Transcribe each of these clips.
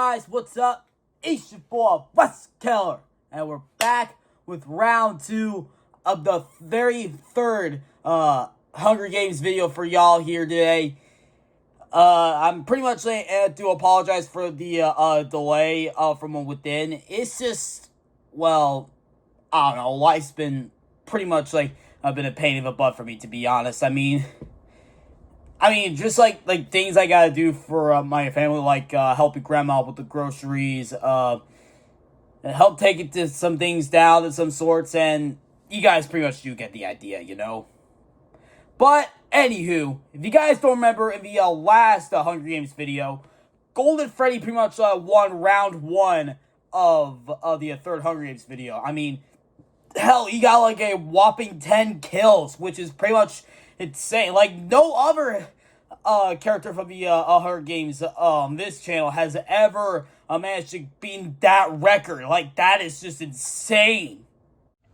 guys, what's up? It's your boy, Wes Keller, and we're back with round 2 of the very third Hunger Games video for y'all here today. I'm pretty much to apologize for the delay from within. It's just, well, I don't know, life's been pretty much been a pain in the butt for me, to be honest. I mean, just like things I gotta do for my family, like helping grandma with the groceries, help take some things down to some sorts, and you guys pretty much do get the idea, you know? But, anywho, if you guys don't remember, in the last Hunger Games video, Golden Freddy pretty much won round 1 of the third Hunger Games video. I mean, hell, he got like a whopping 10 kills, which is pretty much insane. Like, no other character from the Hunger Games this channel has ever managed to beat that record. Like, that is just insane.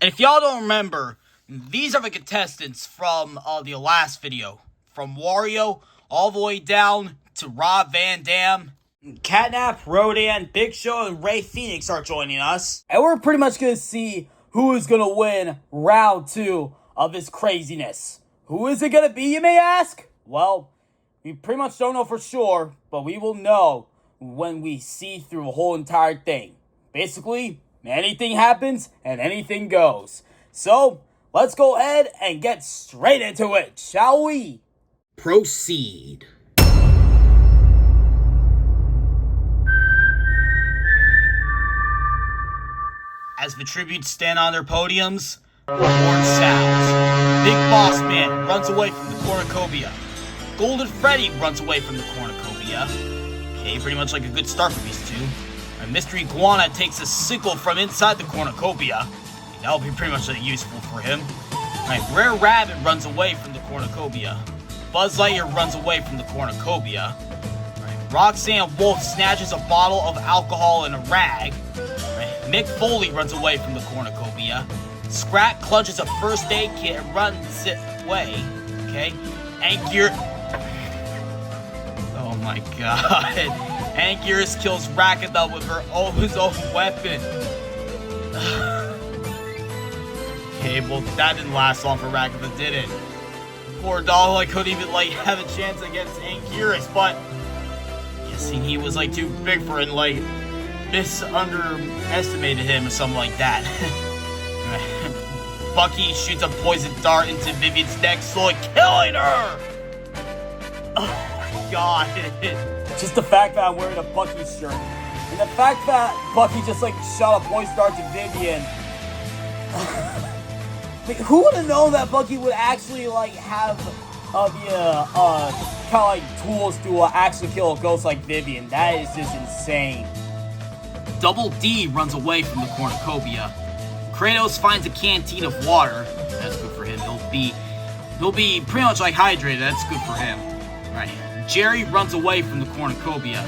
And if y'all don't remember, these are the contestants from the last video. From Wario all the way down to Rob Van Dam. Catnap, Rodan, Big Show, and Ray Phoenix are joining us. And we're pretty much going to see who is going to win round 2 of this craziness. Who is it going to be, you may ask? Well, we pretty much don't know for sure, but we will know when we see through the whole entire thing. Basically, anything happens and anything goes. So, let's go ahead and get straight into it, shall we? Proceed. As the tributes stand on their podiums, the horn sounds. Big Boss Man runs away from the cornucopia. Golden Freddy runs away from the cornucopia. Okay, pretty much like a good start for these two. And Mystery Iguana takes a sickle from inside the cornucopia. That'll be pretty much useful for him. Alright, Rare Rabbit runs away from the cornucopia. Buzz Lightyear runs away from the cornucopia. Right, Roxanne Wolf snatches a bottle of alcohol in a rag. Right, Mick Foley runs away from the cornucopia. Scrat clutches a first aid kit and runs it away. Okay, Ankyr. Oh my god. Ankyrs kills Rakatha with his own weapon. Okay, well, that didn't last long for Rakatha, did it? Poor doll, couldn't even, have a chance against Ankyrs, but guessing he was, too big for it, underestimated him or something like that. Bucky shoots a poison dart into Vivian's neck, slowly killing her! Oh my god. Just the fact that I'm wearing a Bucky shirt, and the fact that Bucky just, shot a poison dart to Vivian. Who would have known that Bucky would actually, have the tools to actually kill a ghost like Vivian? That is just insane. Double D runs away from the cornucopia. Kratos finds a canteen of water. That's good for him. He'll be pretty much hydrated. That's good for him. Right. Jerry runs away from the cornucopia.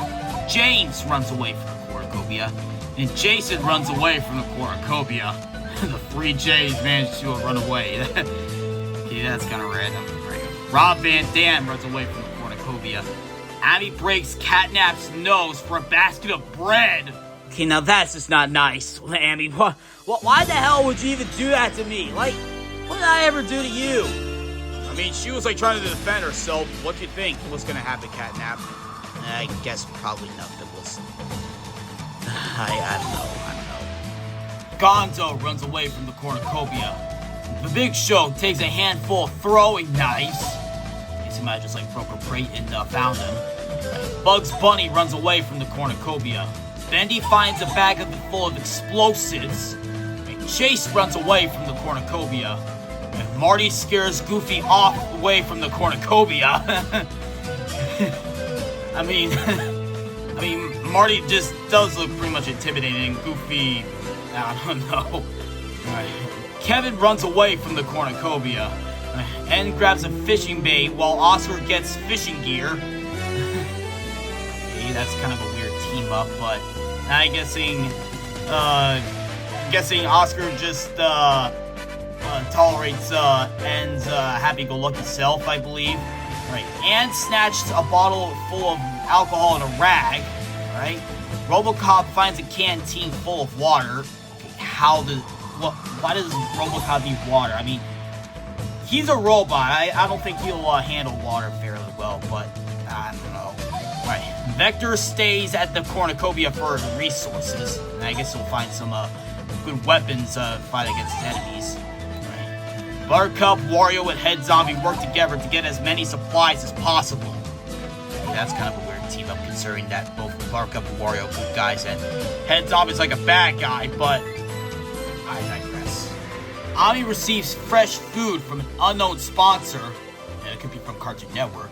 James runs away from the cornucopia. And Jason runs away from the cornucopia. The 3 J's managed to run away. Okay, that's kind of random. Right. Rob Van Dam runs away from the cornucopia. Abby breaks Catnap's nose for a basket of bread. Okay, now that's just not nice, Abby. Why the hell would you even do that to me? What did I ever do to you? I mean, she was trying to defend herself. What do you think? What's gonna happen, Catnap? I guess probably nothing. We'll see. I don't know. Gonzo runs away from the cornucopia. The Big Show takes a handful of throwing knives. He might have just broke a crate and found him. Bugs Bunny runs away from the cornucopia. Bendy finds a bag full of explosives. Chase runs away from the cornucopia. Marty scares Goofy away from the cornucopia. I mean, Marty just does look pretty much intimidating. Goofy, I don't know. Right. Kevin runs away from the cornucopia. And grabs a fishing bait while Oscar gets fishing gear. Okay, that's kind of a weird team up, but I'm guessing Oscar just tolerates Ann's happy-go-lucky self, I believe. Right. Anne snatched a bottle full of alcohol in a rag. Right. RoboCop finds a canteen full of water. Okay, why does RoboCop need water? I mean, he's a robot. I don't think he'll handle water fairly well, but I don't know. Alright, Vector stays at the cornucopia for resources, and I guess he'll find some good weapons to fight against his enemies. Right. Buttercup, Wario, and Head Zombie work together to get as many supplies as possible. Okay, that's kind of a weird team up, considering that both Buttercup and Wario are good guys, and Head Zombie's like a bad guy, but I digress. Ami receives fresh food from an unknown sponsor. Yeah, it could be from Cartoon Network.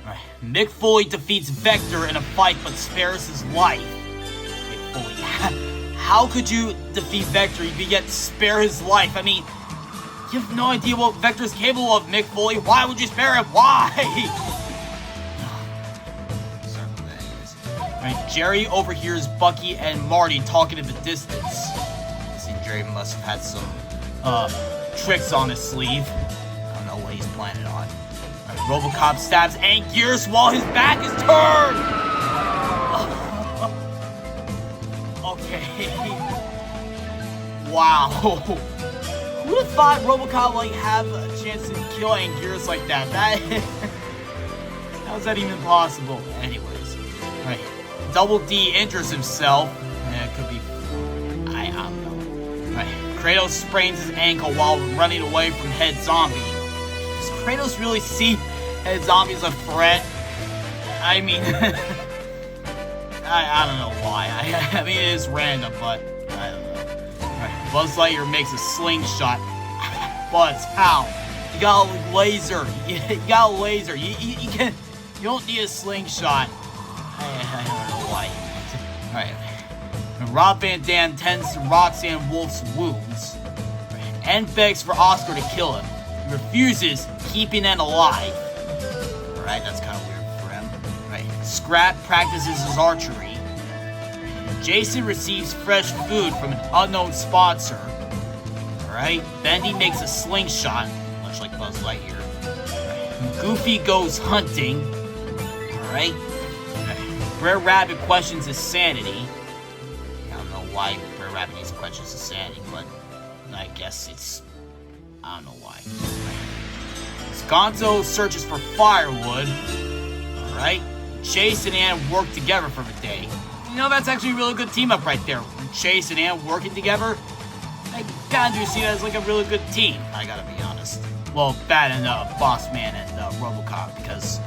Right. Mick Foley defeats Vector in a fight but spares his life. Mick Foley, how could you defeat Vector yet spare his life? I mean, you have no idea what Vector's capable of, Mick Foley. Why would you spare him? Why? Sorry for that, guys. Right. Jerry overhears Bucky and Marty talking in the distance. Jerry must have had some tricks on his sleeve. I don't know what he's planning on. Right, RoboCop stabs Anguirus while his back is turned! Okay. Wow. Who would have thought RoboCop like have a chance to kill Anguirus like that? How is that even possible? Anyways. Right. Double D injures himself. It could be... I don't know. Right. Kratos sprains his ankle while running away from Head Zombie. Does Kratos really see Head Zombie as a threat? I mean, I don't know why. I mean, it is random, but I don't know. Right. Buzz Lightyear makes a slingshot. Buzz, how? You got a laser. You got a laser. You don't need a slingshot. I don't know why. Alright. Rob Van Dam tends to Roxanne Wolf's wounds and begs for Oscar to kill him. He refuses, keeping him alive. Alright, that's kind of weird for him. Right. Scrap practices his archery. Jason receives fresh food from an unknown sponsor. Alright. Bendy makes a slingshot, much like Buzz Lightyear. Right. Goofy goes hunting. Alright. Brer Rabbit questions his sanity. Why Brer Rabbit needs to question his sanity, but I guess it's... I don't know why. Gonzo searches for firewood. Alright. Chase and Ann work together for the day. You know, that's actually a really good team up right there. Chase and Ann working together. I kinda do see that as like a really good team, I gotta be honest. Well, that and Boss Man and RoboCop, because,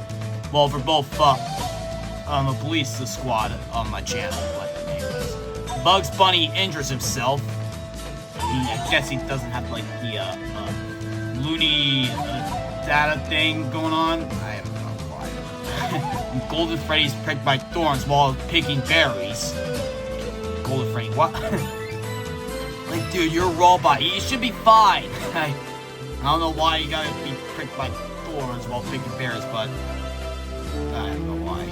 well, they're both the police squad on my channel, but anyways. Bugs Bunny injures himself. I guess he doesn't have like the loony data thing going on. I don't know why. Golden Freddy's pricked by thorns while picking berries. Golden Freddy, what? Like, dude, you're a robot. You should be fine. I don't know why you gotta be pricked by thorns while picking berries, but I don't know why.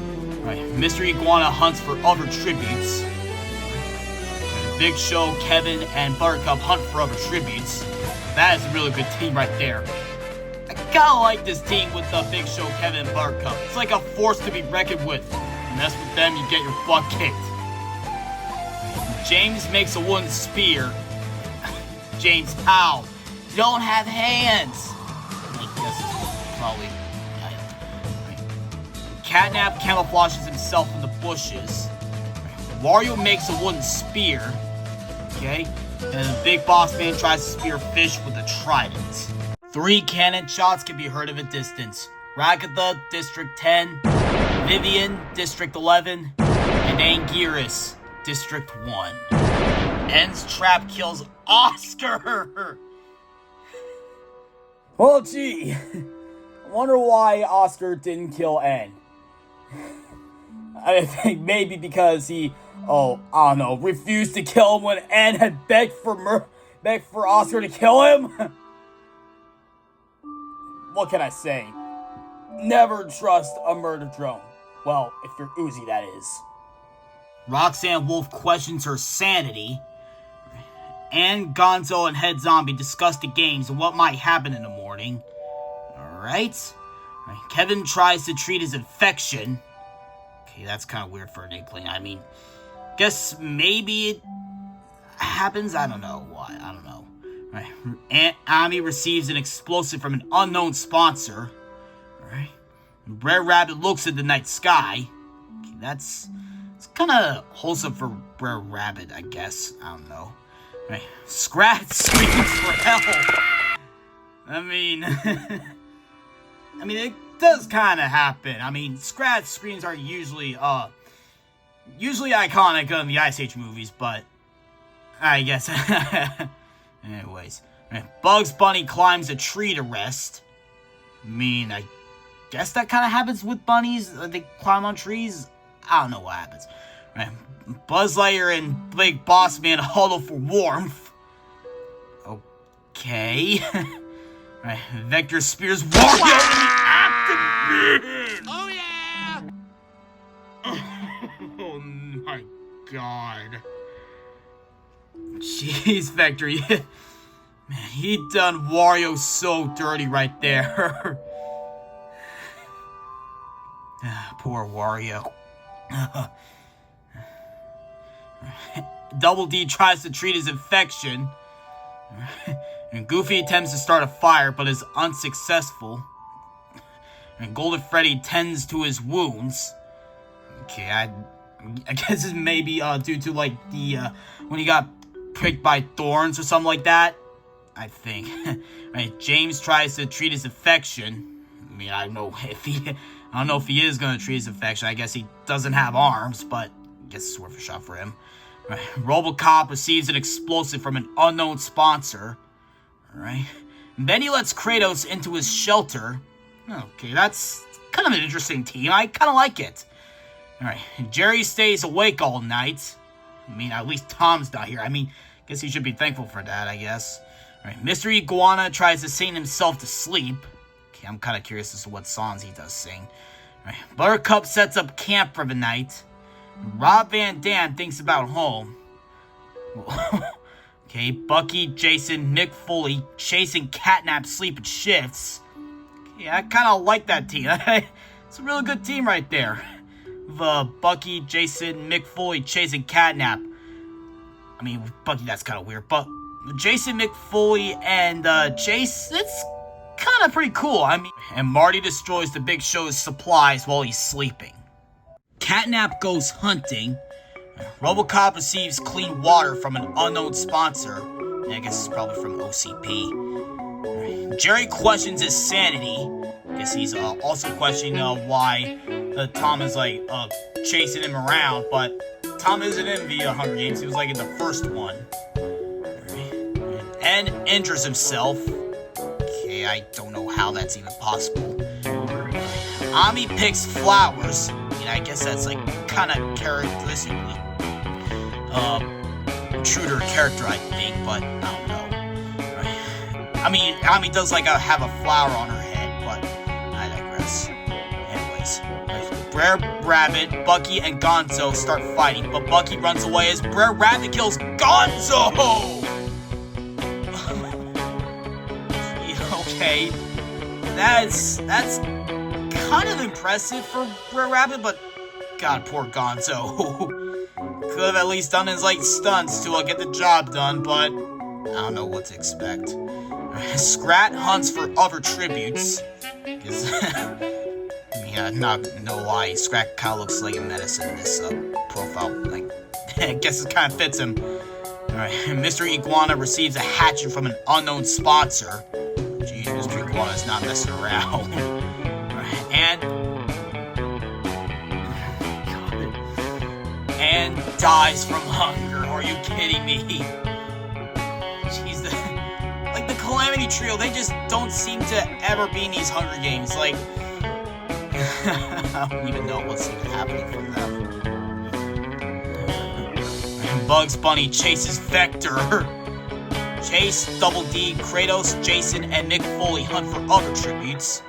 Right, Mystery Iguana hunts for other tributes. Big Show, Kevin, and Buttercup hunt for other tributes. That is a really good team right there. I kinda like this team with Big Show, Kevin, and Buttercup. It's like a force to be reckoned with. You mess with them, you get your butt kicked. James makes a wooden spear. James, how? You don't have hands. I guess it's probably... Catnap camouflages himself in the bushes. Wario makes a wooden spear. Okay? And the Big Boss Man tries to spear fish with a trident. 3 cannon shots can be heard in a distance. Ragatha, District 10. Vivian, District 11. And Anguirus, District 1. N's trap kills Oscar! Well, gee. I wonder why Oscar didn't kill N. I think maybe because he, I don't know, refused to kill him when N had begged for Oscar to kill him? What can I say? Never trust a murder drone. Well, if you're Uzi, that is. Roxanne Wolf questions her sanity. And Gonzo and Head Zombie discuss the games and what might happen in the morning. Alright. Kevin tries to treat his infection. Okay, that's kind of weird for an eggplant. I mean, Guess maybe it happens. I don't know why. I don't know. Right. Aunt Ami receives an explosive from an unknown sponsor. Alright. Brer Rabbit looks at the night sky. Okay, it's kind of wholesome for Brer Rabbit, I guess. I don't know. Right. Scrat screams for help. I mean, it does kind of happen. I mean, Scrat screams are usually iconic in the Ice Age movies, but I guess. Anyways, Bugs Bunny climbs a tree to rest. I mean, I guess that kind of happens with bunnies. They climb on trees. I don't know what happens. Right. Buzz Lightyear and Big Boss Man huddle for warmth. Okay. Right. Vector spears Wario active. Oh yeah! Oh my god. Jeez, Vector. Man, he done Wario so dirty right there. Poor Wario. Double D tries to treat his infection. And Goofy attempts to start a fire, but is unsuccessful. And Golden Freddy tends to his wounds. Okay, I guess it's maybe due to like the when he got pricked by thorns or something like that. I think. Right, James tries to treat his infection. I mean, I don't know if he is gonna treat his infection. I guess he doesn't have arms, but I guess it's worth a shot for him. Right. RoboCop receives an explosive from an unknown sponsor. Alright. Then he lets Kratos into his shelter. Okay, that's kind of an interesting team. I kind of like it. Alright. Jerry stays awake all night. I mean, at least Tom's not here. I mean, I guess he should be thankful for that, I guess. Alright. Mr. Iguana tries to sing himself to sleep. Okay, I'm kind of curious as to what songs he does sing. Alright. Buttercup sets up camp for the night. Rob Van Dam thinks about home. Okay, Bucky, Jason, Mick Foley, chasing Catnap sleeping shifts. Okay, I kind of like that team. It's a really good team right there. The Bucky, Jason, Mick Foley chasing Catnap. I mean, Bucky, that's kind of weird, but Jason, Mick Foley, and Chase, it's kind of pretty cool. I mean, and Marty destroys the Big Show's supplies while he's sleeping. Catnap goes hunting. RoboCop receives clean water from an unknown sponsor. I guess it's probably from OCP. Jerry questions his sanity. I guess he's also questioning why Tom is like chasing him around. But Tom isn't in the Hunger Games. He was like in the first one. And injures himself. Okay, I don't know how that's even possible. Ami picks flowers. I guess that's like kind of characteristically true to her character, I think, but I don't know. I mean, Ami does like have a flower on her head, but I digress. Anyways, Brer Rabbit, Bucky, and Gonzo start fighting, but Bucky runs away as Brer Rabbit kills Gonzo. Okay, that's kind of impressive for Brer Rabbit, but God, poor Gonzo. Could have at least done his like stunts to get the job done, but I don't know what to expect. Scrat hunts for other tributes. Cause yeah, no lie, Scrat kind of looks like a medicine in this profile. Like, I guess it kind of fits him. Alright, Mr. Iguana receives a hatchet from an unknown sponsor. Jeez, Mr. Iguana's not messing around. And dies from hunger. Are you kidding me? Jeez, the Calamity Trio, they just don't seem to ever be in these Hunger Games. Like, I don't even know what's even happening from them. And Bugs Bunny chases Vector. Chase, Double D, Kratos, Jason, and Mick Foley hunt for other tributes.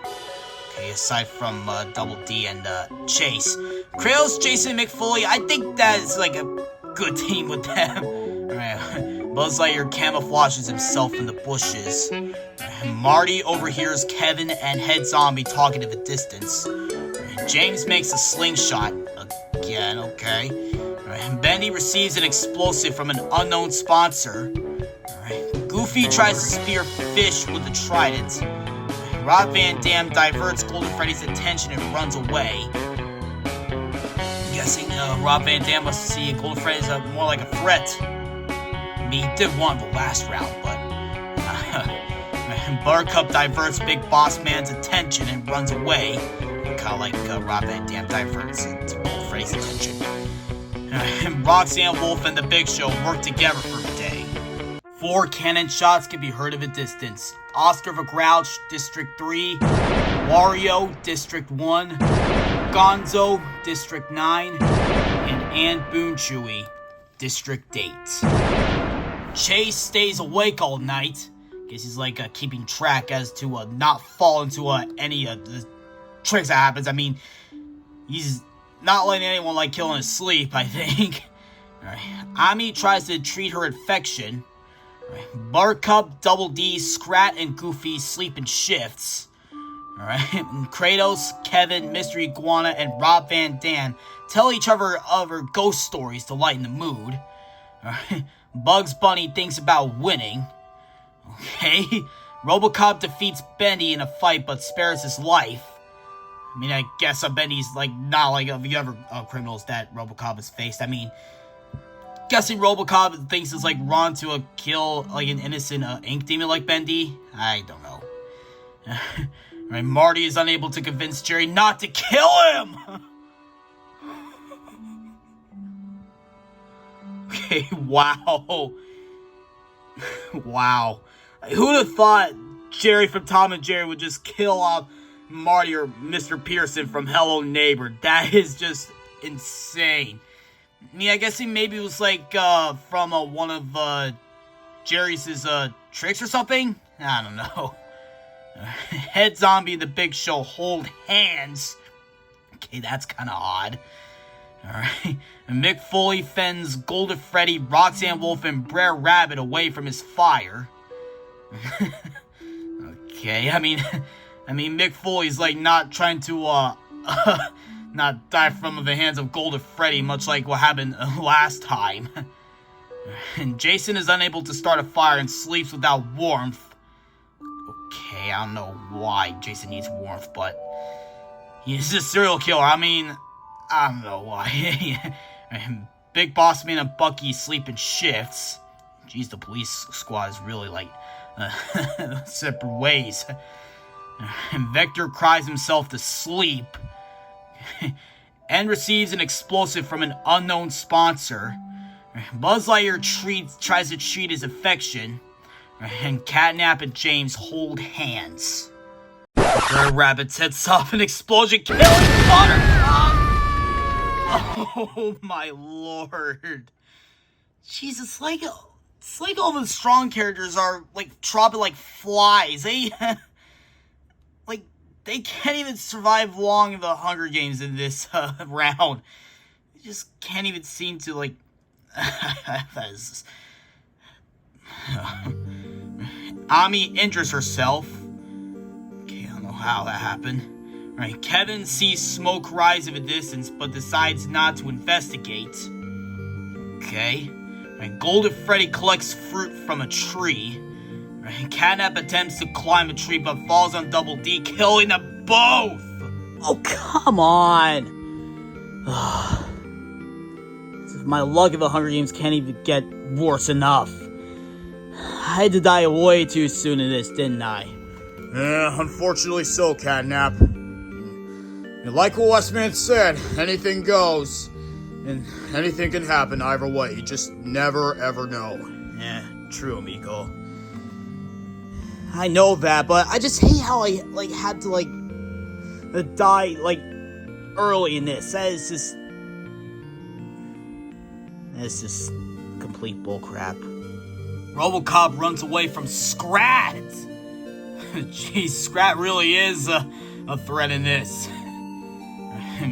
Okay, aside from Double D and Chase. Kratos, Jason, and Mick Foley, I think that is like a good team with them. Alright, Buzz Lightyear camouflages himself in the bushes. Marty overhears Kevin and Head Zombie talking to the distance. James makes a slingshot. Again, okay. Bendy receives an explosive from an unknown sponsor. Goofy tries to spear Fish with a trident. Rob Van Dam diverts Golden Freddy's attention and runs away. I'm guessing Rob Van Dam must see Golden Freddy as more like a threat. I mean, he did one the last round, but Buttercup diverts Big Boss Man's attention and runs away. Kind of like Rob Van Dam diverts Golden Freddy's attention. Roxanne Wolf and the Big Show work together for a day. 4 cannon shots can be heard at a distance. Oscar the Grouch, District 3. Wario, District 1. Gonzo, District 9. And Ann Boone Chewy, District 8. Chase stays awake all night. Guess he's like keeping track as to not fall into any of the tricks that happens. I mean, he's not letting anyone like kill in his sleep, I think. Alright. Ami tries to treat her infection. Buttercup, Double D, Scrat, and Goofy sleep in shifts. Alright. Kratos, Kevin, Mystery Iguana, and Rob Van Dam tell each other ghost stories to lighten the mood. Alright. Bugs Bunny thinks about winning. Okay. Robocop defeats Bendy in a fight but spares his life. I mean, I guess Bendy's like not like the other criminals that Robocop has faced. I mean, guessing Robocop thinks it's like wrong to kill like an innocent ink demon like Bendy. I don't know. Right, Marty is unable to convince Jerry not to kill him. Okay, wow. Wow. Who'd have thought Jerry from Tom and Jerry would just kill off Marty or Mr. Pearson from Hello Neighbor? That is just insane. I mean, I guess he maybe was like from one of Jerry's tricks or something? I don't know. Head Zombie and the Big Show hold hands. Okay, that's kind of odd. Alright. Mick Foley fends Golden Freddy, Roxanne Wolf, and Brer Rabbit away from his fire. Okay, I mean, Mick Foley's like not trying to, not die from the hands of Golden Freddy, much like what happened last time. And Jason is unable to start a fire and sleeps without warmth. Okay, I don't know why Jason needs warmth, but he's a serial killer. I mean, I don't know why. Big Boss Man and Bucky sleep in shifts. Jeez, the police squad is really like separate ways. And Vector cries himself to sleep. And receives an explosive from an unknown sponsor. Buzz Lightyear tries to treat his affection. And Catnap and James hold hands. Brer Rabbit sets off an explosion, killing Buttercup! Oh my lord. Jesus, it's like all the strong characters are like dropping like flies. They they can't even survive long in the Hunger Games in this round. They just can't even seem to like Ami injures herself. Okay, I don't know how that happened. Right, Kevin sees smoke rise in the distance, but decides not to investigate. Okay. Right, Golden Freddy collects fruit from a tree. Right, Catnap attempts to climb a tree, but falls on Double D, killing them both! Oh, come on! My luck in the Hunger Games can't even get worse enough. I had to die way too soon in this, didn't I? Yeah, unfortunately so, Catnap. Like what Westman said, anything goes. And anything can happen either way. You just never, ever know. Yeah, true, amigo. I know that, but I just hate how I, had to, die, early in this. That's just complete bullcrap. Robocop runs away from Scrat! Jeez, Scrat really is a threat in this.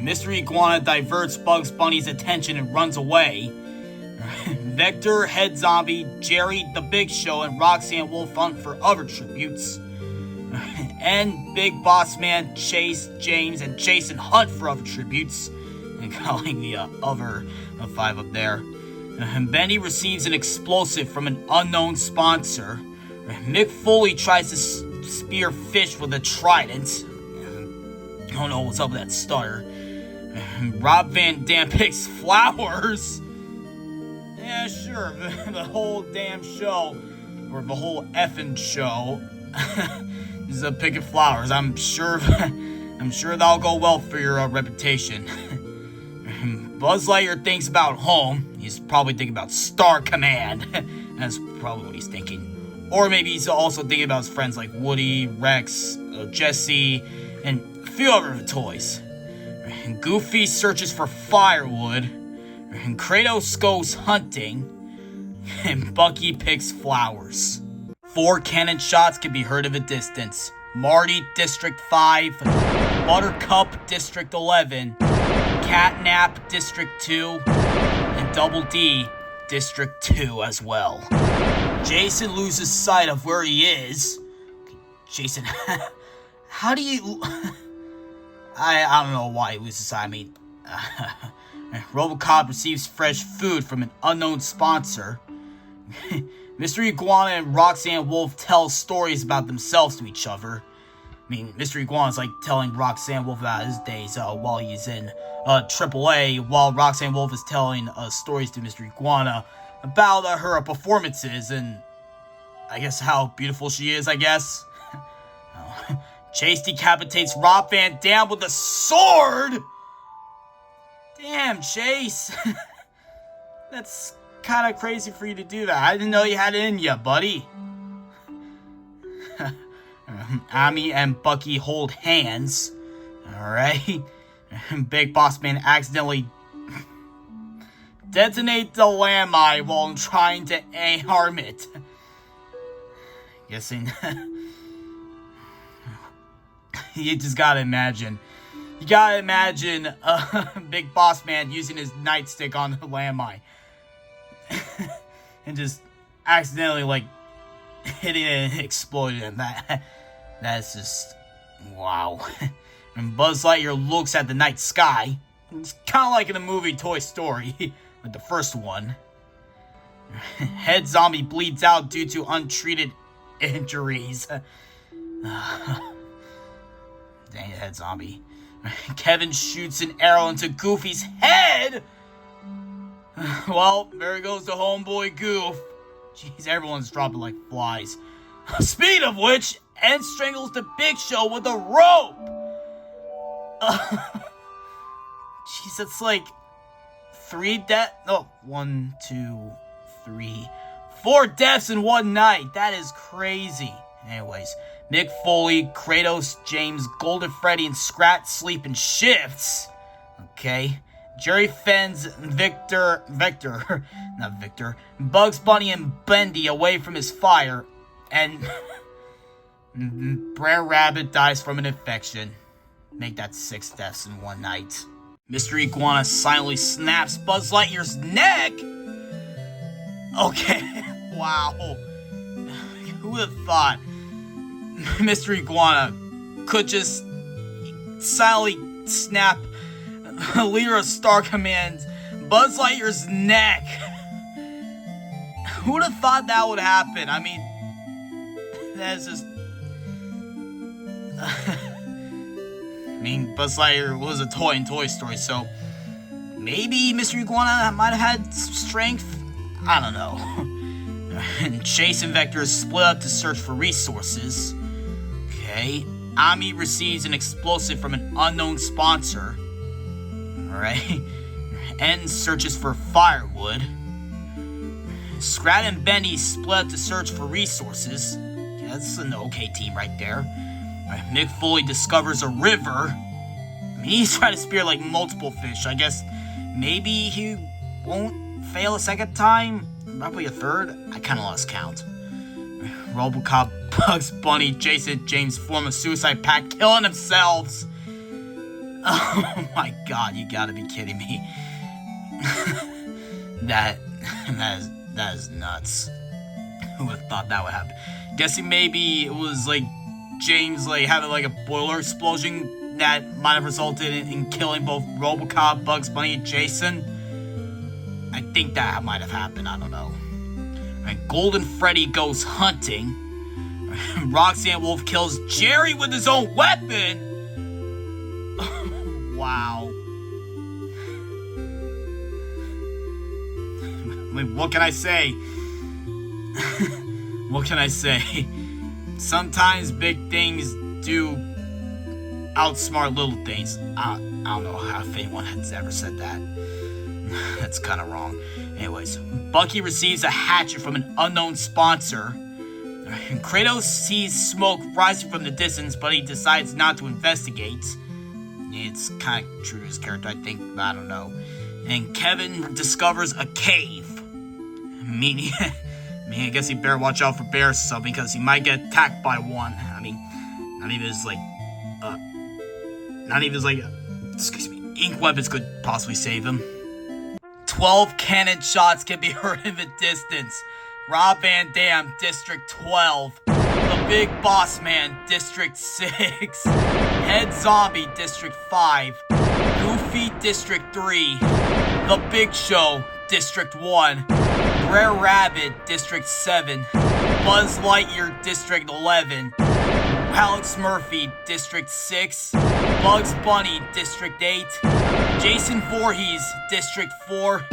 Mystery Iguana diverts Bugs Bunny's attention and runs away. Vector, Head Zombie, Jerry, the Big Show, and Roxanne Wolf hunt for other tributes. And Big Boss Man, Chase, James, and Jason hunt for other tributes. And calling the other 5 up there. Benny receives an explosive from an unknown sponsor. Mick Foley tries to spear fish with a trident. I don't know what's up with that stutter. Rob Van Dam picks flowers. Yeah, sure, the whole damn show, or the whole effing show, is a pick of flowers. I'm sure that'll go well for your reputation. Buzz Lightyear thinks about home. He's probably thinking about Star Command. That's probably what he's thinking. Or maybe he's also thinking about his friends like Woody, Rex, Jesse, and a few other toys. Goofy searches for firewood. And Kratos goes hunting. And Bucky picks flowers. 4 cannon shots can be heard at a distance. Marty, District 5. Buttercup, District 11. Catnap, District 2. And Double D, District 2 as well. Jason loses sight of where he is. Jason, how do you... I don't know why he loses sight. I mean, RoboCop receives fresh food from an unknown sponsor. Mr. Iguana and Roxanne Wolf tell stories about themselves to each other. I mean, Mr. Iguana's like telling Roxanne Wolf about his days while he's in AAA, while Roxanne Wolf is telling stories to Mr. Iguana about her performances and, I guess, how beautiful she is, I guess. Chase decapitates Rob Van Dam with a sword! Damn, Chase. That's kind of crazy for you to do that. I didn't know you had it in ya, buddy. Ami and Bucky hold hands. Alright. Big Boss Man accidentally detonates the landmine while trying to harm it. Guessing. You just gotta imagine. You gotta imagine Big Boss Man using his nightstick on the landmine. And just accidentally, like, hitting it and exploding it. That's just... wow. And Buzz Lightyear looks at the night sky. It's kind of like in the movie Toy Story. Like the first one. Head Zombie bleeds out due to untreated injuries. Dang it, Head Zombie. Kevin shoots an arrow into Goofy's head! Well, there goes the homeboy Goof. Jeez, everyone's dropping like flies. Speed of which, Ed strangles the Big Show with a rope! Jeez, that's like 4 deaths in one night. That is crazy. Anyways, Mick Foley, Kratos, James, Golden Freddy, and Scrat sleep in shifts. Okay. Jerry fends Bugs Bunny and Bendy away from his fire, and Brer Rabbit dies from an infection. Make that 6 deaths in one night. Mr. Iguana silently snaps Buzz Lightyear's neck! Okay, wow. Who would have thought Mr. Iguana could just silently snap leader of Star Command Buzz Lightyear's neck? Who would have thought that would happen? I mean, that's just... I mean, Buzz Lightyear was a toy in Toy Story, so maybe Mr. Iguana might have had strength? I don't know. And Chase and Vector split up to search for resources. Okay. Ami receives an explosive from an unknown sponsor. Alright. N searches for firewood. Scrat and Bendy split up to search for resources. Yeah, that's an okay team right there. Right, Mick Foley discovers a river. I mean, he's trying to spear like multiple fish. I guess maybe he won't fail a second time. Probably a third. I kind of lost count. RoboCop, Bugs Bunny, Jason, James form a suicide pact, killing themselves. Oh my god, you gotta be kidding me. that is nuts. Who would have thought that would happen? Guessing maybe it was like James like having like a boiler explosion that might have resulted in killing both RoboCop, Bugs Bunny, and Jason. I think that might have happened. I don't know. Right, Golden Freddy goes hunting. Roxanne Wolf kills Jerry with his own weapon. Wow. I mean, what can I say? What can I say? Sometimes big things do outsmart little things. I don't know if anyone has ever said that. That's kind of wrong. Anyways, Bucky receives a hatchet from an unknown sponsor. And Kratos sees smoke rising from the distance, but he decides not to investigate. It's kind of true to his character, I think. I don't know. And Kevin discovers a cave. Meaning, I guess he better watch out for bears or something, because he might get attacked by one. I mean, not even his ink weapons could possibly save him. 12 cannon shots can be heard in the distance. Rob Van Dam, District 12. The Big Boss Man, District 6. Head Zombie, District 5. Goofy, District 3. The Big Show, District 1. Brer Rabbit, District 7. Buzz Lightyear, District 11. Alex Murphy, District 6. Bugs Bunny, District 8. Jason Voorhees, District 4.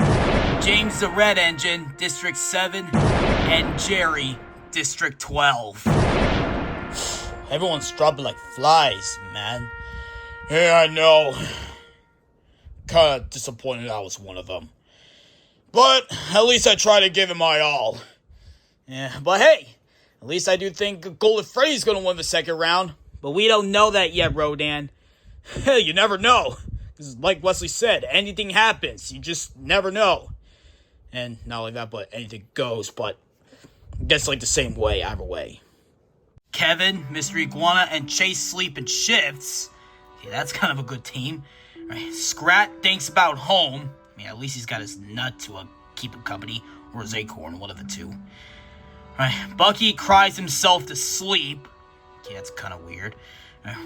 James the Red Engine, District 7. And Jerry, District 12. Everyone's dropping like flies, man. Yeah, I know. Kinda disappointed I was one of them. But at least I tried to give it my all. Yeah, but hey, at least I do think Golden Freddy's gonna win the second round. But we don't know that yet, Rodan. Hey, you never know. Because like Wesley said, anything happens. You just never know. And not only that, but anything goes, but I guess like the same way, either way. Kevin, Mr. Iguana, and Chase sleep in shifts. Yeah, that's kind of a good team. Right. Scrat thinks about home. I mean, at least he's got his nut to keep him company, or his acorn, one of the two. Right. Bucky cries himself to sleep. Yeah, that's kind of weird.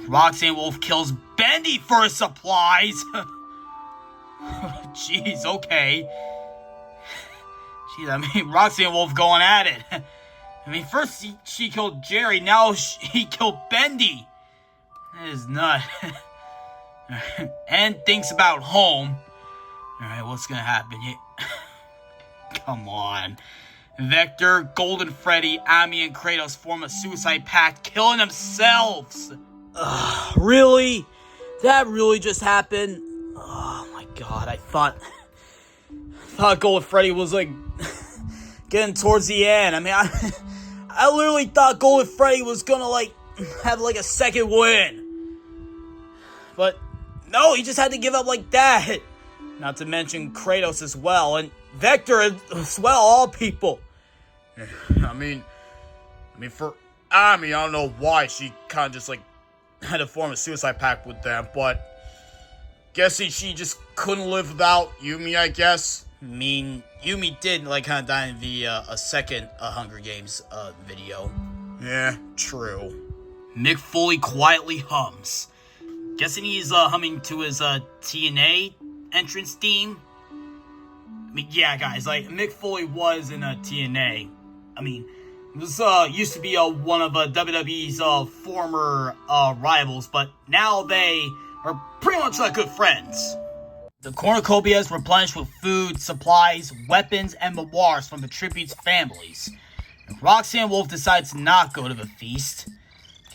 Roxanne Wolf kills Bendy for his supplies. Jeez, okay. Jeez, I mean, Roxanne Wolf going at it. I mean, first she killed Jerry, now he killed Bendy. That is nuts. And thinks about home. Alright, what's gonna happen here? Come on. Vector, Golden Freddy, Ami, and Kratos form a suicide pact, killing themselves. Really? That really just happened? Oh my god, I thought Golden Freddy was like getting towards the end. I mean, I literally thought Golden Freddy was gonna like have like a second win. But no, he just had to give up like that. Not to mention Kratos as well, and Vector as well, all people. I mean, for Ami, I don't know why she kind of just like had to form a suicide pact with them, but guessing she just couldn't live without Yumi, I guess. I mean, Yumi did like kind of die in the second Hunger Games video. Yeah, true. Mick Foley quietly hums. Guessing he's humming to his TNA entrance theme. I mean, yeah, guys, like Mick Foley was in TNA. I mean, it was used to be one of WWE's former rivals, but now they are pretty much like good friends. The cornucopia is replenished with food, supplies, weapons, and memoirs from the tribute's families. Roxanne Wolf decides to not go to the feast.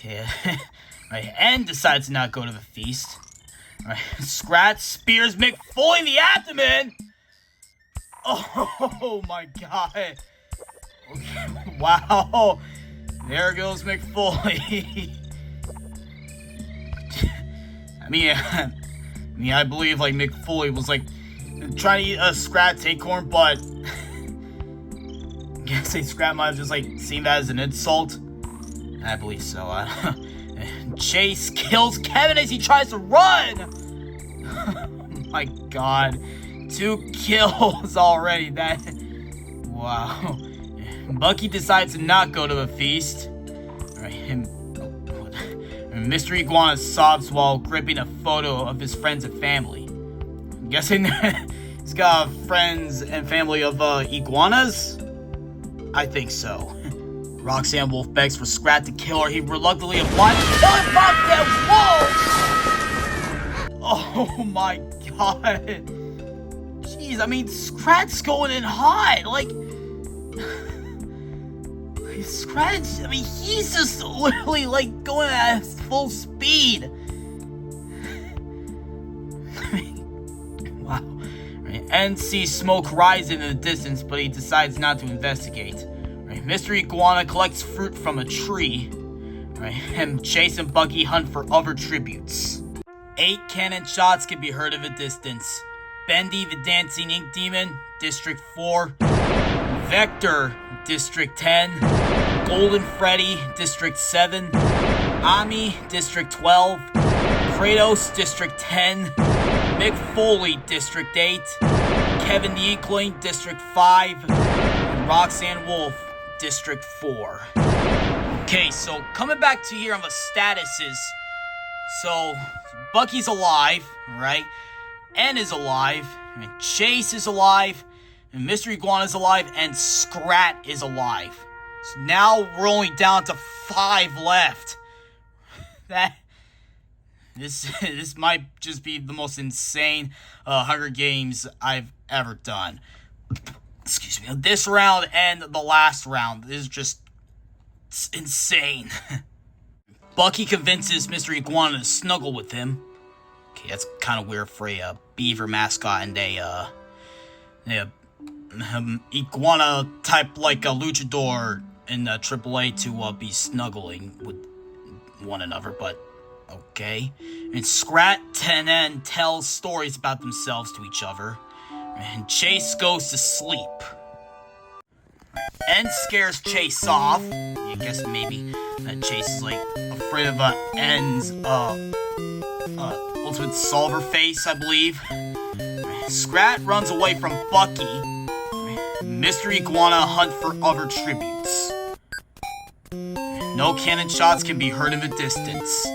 Yeah. Right, and decides to not go to the feast. Right, Scrat spears Mick Foley in the abdomen! Oh my god. Okay. Wow. There goes Mick Foley. I believe like Mick Foley was like trying to eat a Scrat's acorn, but I guess Scrat might have just like seen that as an insult. I believe so. Chase kills Kevin as he tries to run. Oh my god, 2 kills already. Wow. Bucky decides to not go to the feast. Alright, Mr. Iguana sobs while gripping a photo of his friends and family. I'm guessing He's got friends and family of iguanas? I think so. Roxanne Wolf begs for Scrat to kill her. He reluctantly applies to kill him back that wall! Oh my god. Jeez, I mean, Scrat's going in hot. Like, Scrat, I mean, he's just literally, like, going at full speed. I mean, wow. Right. And sees smoke rise in the distance, but he decides not to investigate. Right. Mr. Iguana collects fruit from a tree. Right. And Chase and Bucky hunt for other tributes. 8 cannon shots can be heard at a distance. Bendy the Dancing Ink Demon, District 4. Vector, District 10. Golden Freddy, District 7. Ami, District 12. Kratos, District 10. Mick Foley, District 8. Kevin the Inkling, District 5. And Roxanne Wolf, District 4. Okay, so coming back to here on the statuses. So, Bucky's alive, right? N is alive, and Chase is alive, and Mr. Iguana's alive, and Scrat is alive. So now we're only down to 5 left. This might just be the most insane Hunger Games I've ever done. Excuse me. This round and the last round is just insane. Bucky convinces Mr. Iguana to snuggle with him. Okay, that's kind of weird for a beaver mascot and a iguana type like a luchador in AAA to be snuggling with one another, but okay. And Scrat and N tells stories about themselves to each other, and Chase goes to sleep. N scares Chase off. I guess maybe Chase is like afraid of N's ultimate solver face, I believe. Scrat runs away from Bucky. Mr. Iguana hunt for other tributes. No cannon shots can be heard in the distance.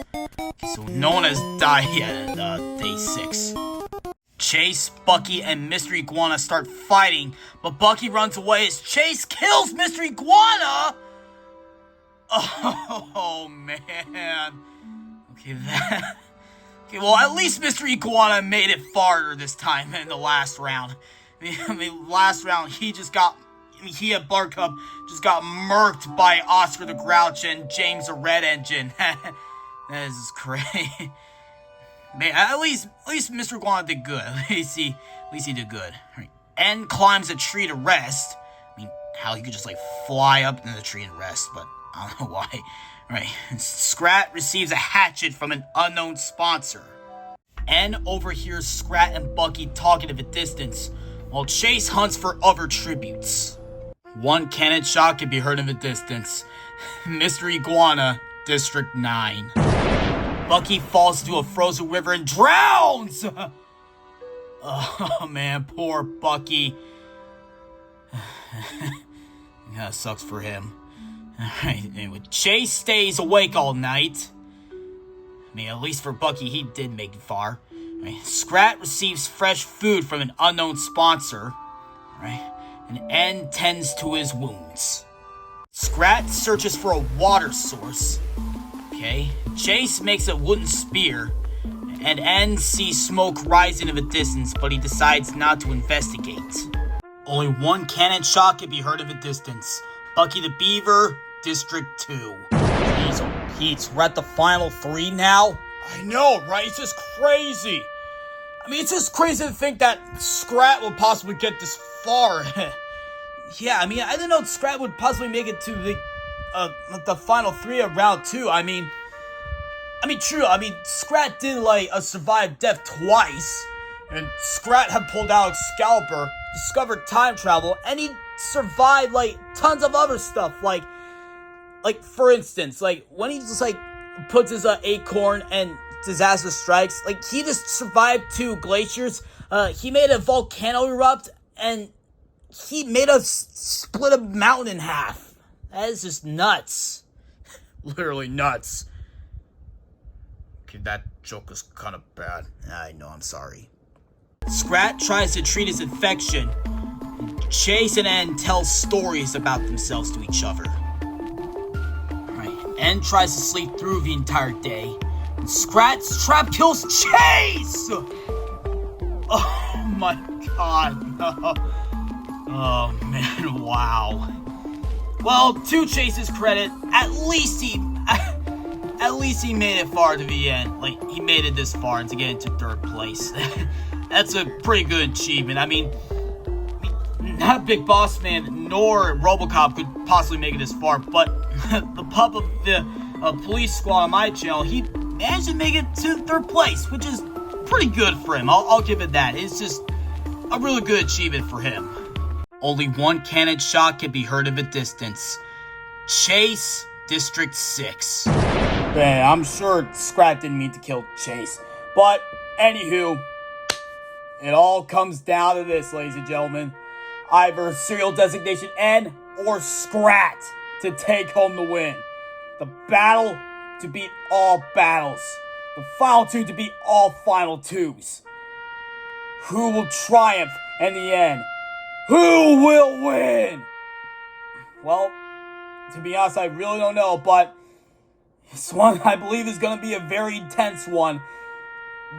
So no one has died yet at day 6. Chase, Bucky, and Mr. Iguana start fighting, but Bucky runs away as Chase kills Mr. Iguana! Oh, man. Okay, okay, well, at least Mr. Iguana made it farther this time than the last round. I mean, last round, he and Buttercup just got murked by Oscar the Grouch and James the Red Engine. That is crazy. Man, at least Mr. Iguana did good. At least he did good. Right. N climbs a tree to rest. I mean, how he could just like fly up into the tree and rest, but I don't know why. Right. Scrat receives a hatchet from an unknown sponsor. N overhears Scrat and Bucky talking at a distance, while Chase hunts for other tributes. 1 cannon shot can be heard in the distance. Mr. Iguana, District 9. Bucky falls into a frozen river and drowns! Oh man, poor Bucky. That sucks for him. Alright, anyway, Chase stays awake all night. I mean, at least for Bucky, he did make it far. Right. Scrat receives fresh food from an unknown sponsor. Right. And N tends to his wounds. Scrat searches for a water source. Okay. Chase makes a wooden spear. And N sees smoke rising in the distance, but he decides not to investigate. Only 1 cannon shot can be heard in the distance. Bucky the Beaver, District 2. Jeez, Pete, we're at the final 3 now? I know, right? It's just crazy. I mean, it's just crazy to think that Scrat would possibly get this far. Yeah, I mean, I didn't know Scrat would possibly make it to the final 3 of round 2. I mean, true. I mean, Scrat did like survive death twice, and Scrat had pulled out Excalibur, discovered time travel, and he survived like tons of other stuff. Like for instance, like when he just like puts his acorn and disaster strikes, like he just survived 2 glaciers. He made a volcano erupt, and he made us split a mountain in half. That is just nuts. Literally nuts. Okay, that joke was kind of bad. I know, I'm sorry. Scrat tries to treat his infection. Chase and N tell stories about themselves to each other. N tries to sleep through the entire day. And Scrat's trap kills Chase! Oh my god. Oh man, wow. Well, to Chase's credit, at least he made it far to the end. Like, he made it this far and to get into third place. That's a pretty good achievement. I mean, not Big Boss Man nor RoboCop could possibly make it this far, but the pup of the police squad on my channel, he managed to make it to third place, which is pretty good for him. I'll give it that. It's just a really good achievement for him. Only one cannon shot can be heard in the distance. Chase, District 6. Man, I'm sure Scrat didn't mean to kill Chase. But, anywho, it all comes down to this, ladies and gentlemen. Either serial designation N or Scrat to take home the win. The battle to beat all battles. The final two to beat all final twos. Who will triumph in the end? Who will win? Well, to be honest, I really don't know, but this one I believe is going to be a very intense one.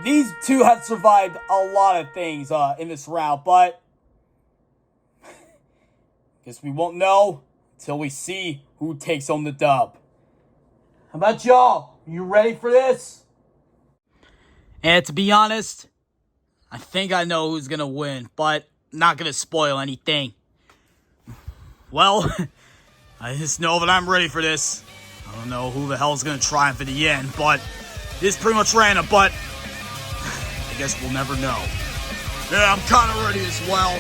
These two have survived a lot of things in this round, but guess we won't know until we see who takes home the dub. How about y'all? You ready for this? And to be honest, I think I know who's going to win, but not going to spoil anything. Well, I just know that I'm ready for this. I don't know who the hell's going to triumph in the end, but it's pretty much random, but I guess we'll never know. Yeah, I'm kind of ready as well.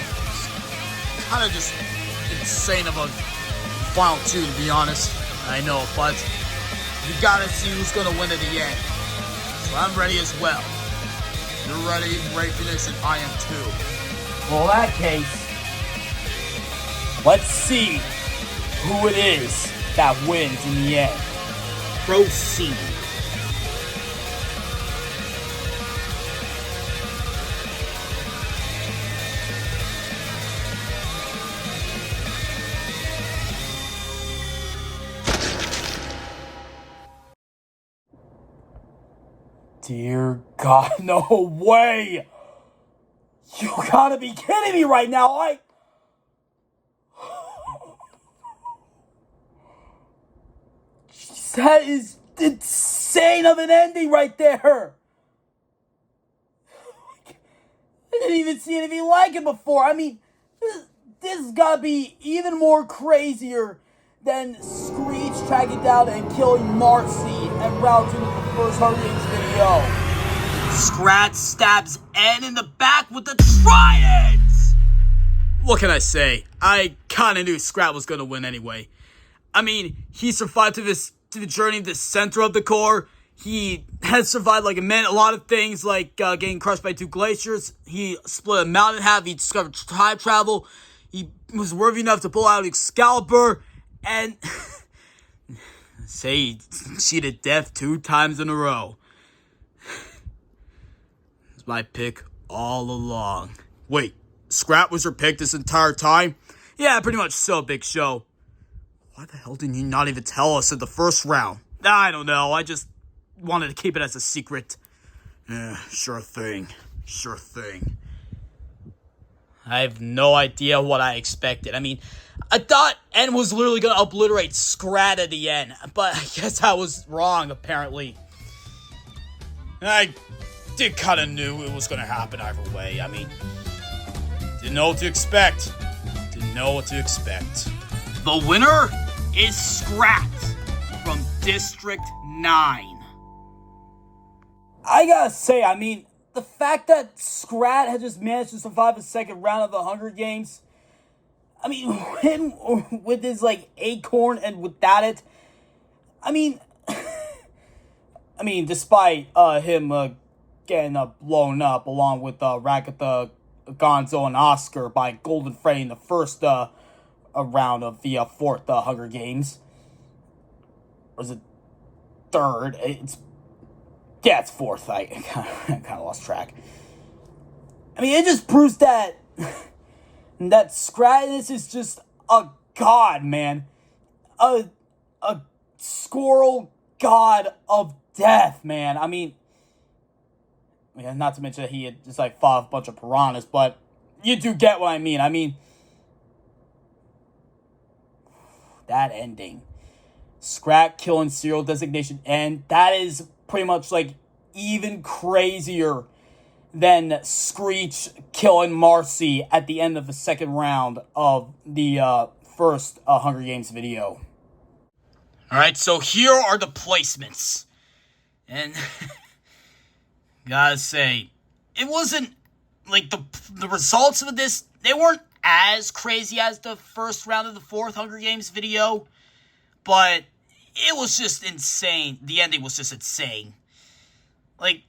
Kind of just insane of a final two, to be honest. I know, but you gotta see who's going to win at the end. So I'm ready as well. You're ready, Ray Phoenix, and I am too. Well, in that case, let's see who it is that wins in the end. Proceed. Dear God, no way! You gotta be kidding me right now, Jeez, that is insane of an ending right there! I didn't even see anything like it before. I mean, this has gotta be even more crazier than Screech tracking down and killing Marcy at round 2 of the first Hunger Games video. Scrat stabs N in the back with the trident! What can I say? I kinda knew Scrat was gonna win anyway. I mean, he survived to the journey to the center of the core. He has survived like a lot of things, like getting crushed by 2 glaciers. He split a mountain in half. He discovered time travel. He was worthy enough to pull out Excalibur. And say he cheated death 2 times in a row. It's my pick all along. Wait, Scrat was your pick this entire time? Yeah, pretty much so, Big Show. Why the hell didn't you not even tell us in the first round? I don't know, I just wanted to keep it as a secret. Sure thing. Sure thing. I have no idea what I expected. I mean, I thought N was literally going to obliterate Scrat at the end, but I guess I was wrong, apparently. I did kind of knew it was going to happen either way. I mean, didn't know what to expect. Didn't know what to expect. The winner is Scrat from District 9. I gotta say, I mean, the fact that Scrat had just managed to survive the second round of the Hunger Games, I mean, him with his, like, acorn and without it, I mean, despite him getting blown up along with Ragatha, Gonzo, and Oscar by Golden Freddy in the first round of the fourth Hunger Games. Or is it third? It's fourth. I kind of lost track. I mean, it just proves that that Scratus is just a god, man. A squirrel god of death, man. I mean, not to mention that he had just like fought a bunch of piranhas, but you do get what I mean. I mean, that ending. Scrat killing serial designation, and that is pretty much like even crazier than Screech killing Marcy at the end of the second round of the first Hunger Games video. Alright, so here are the placements. And gotta say, it wasn't like the results of this, they weren't as crazy as the first round of the fourth Hunger Games video, but it was just insane. The ending was just insane. Like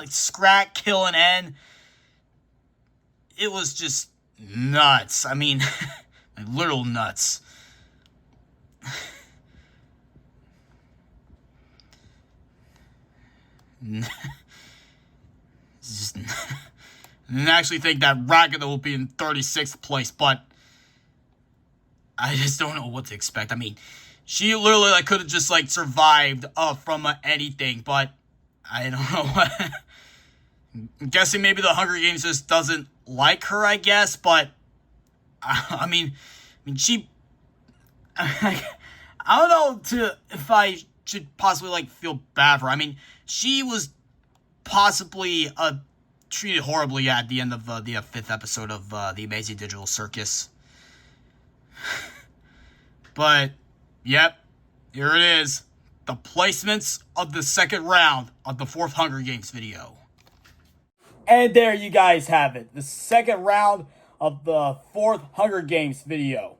Scrat killing N. It was just nuts. I mean, like literal nuts. Just, I didn't actually think that Ragatha will be in 36th place, but I just don't know what to expect. I mean, she literally like could have just like survived from anything, but I don't know what. I'm guessing maybe the Hunger Games just doesn't like her, I guess, but I mean she. I don't know if I should possibly like feel bad for her. I mean, she was possibly treated horribly at the end of the fifth episode of The Amazing Digital Circus. But, yep, here it is. The placements of the second round of the fourth Hunger Games video. And there you guys have it. The second round of the fourth Hunger Games video.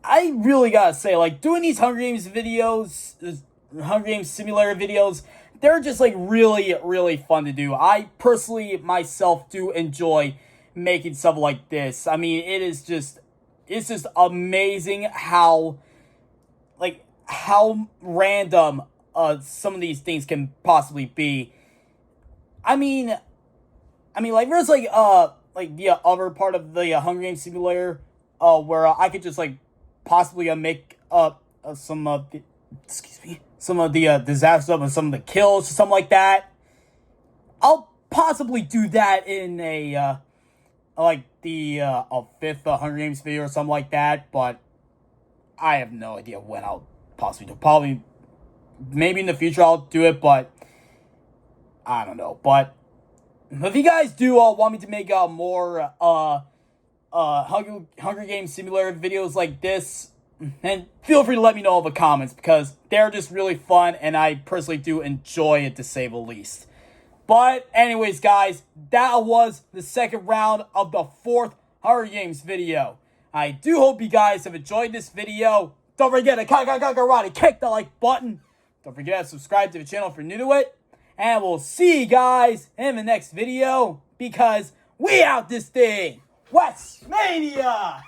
I really gotta say, like, doing these Hunger Games videos, Hunger Games simulator videos, they're just, like, really, really fun to do. I personally, myself, do enjoy making stuff like this. I mean, it's just amazing how random some of these things can possibly be. I mean, like, there's, like the other part of the Hunger Games simulator, where I could just, like, possibly make some of the disasters and some of the kills or something like that. I'll possibly do that in a fifth Hunger Games video or something like that, but I have no idea when I'll possibly do. Probably, maybe in the future I'll do it, but I don't know. But if you guys do want me to make more Hunger Games simulator videos like this, and feel free to let me know in the comments, because they're just really fun, and I personally do enjoy it, to say the least. But anyways, guys, that was the second round of the fourth Hunger Games video. I do hope you guys have enjoyed this video. Don't forget to kick the like button. Don't forget to subscribe to the channel if you're new to it. And we'll see you guys in the next video, because we out this thing. Westmania!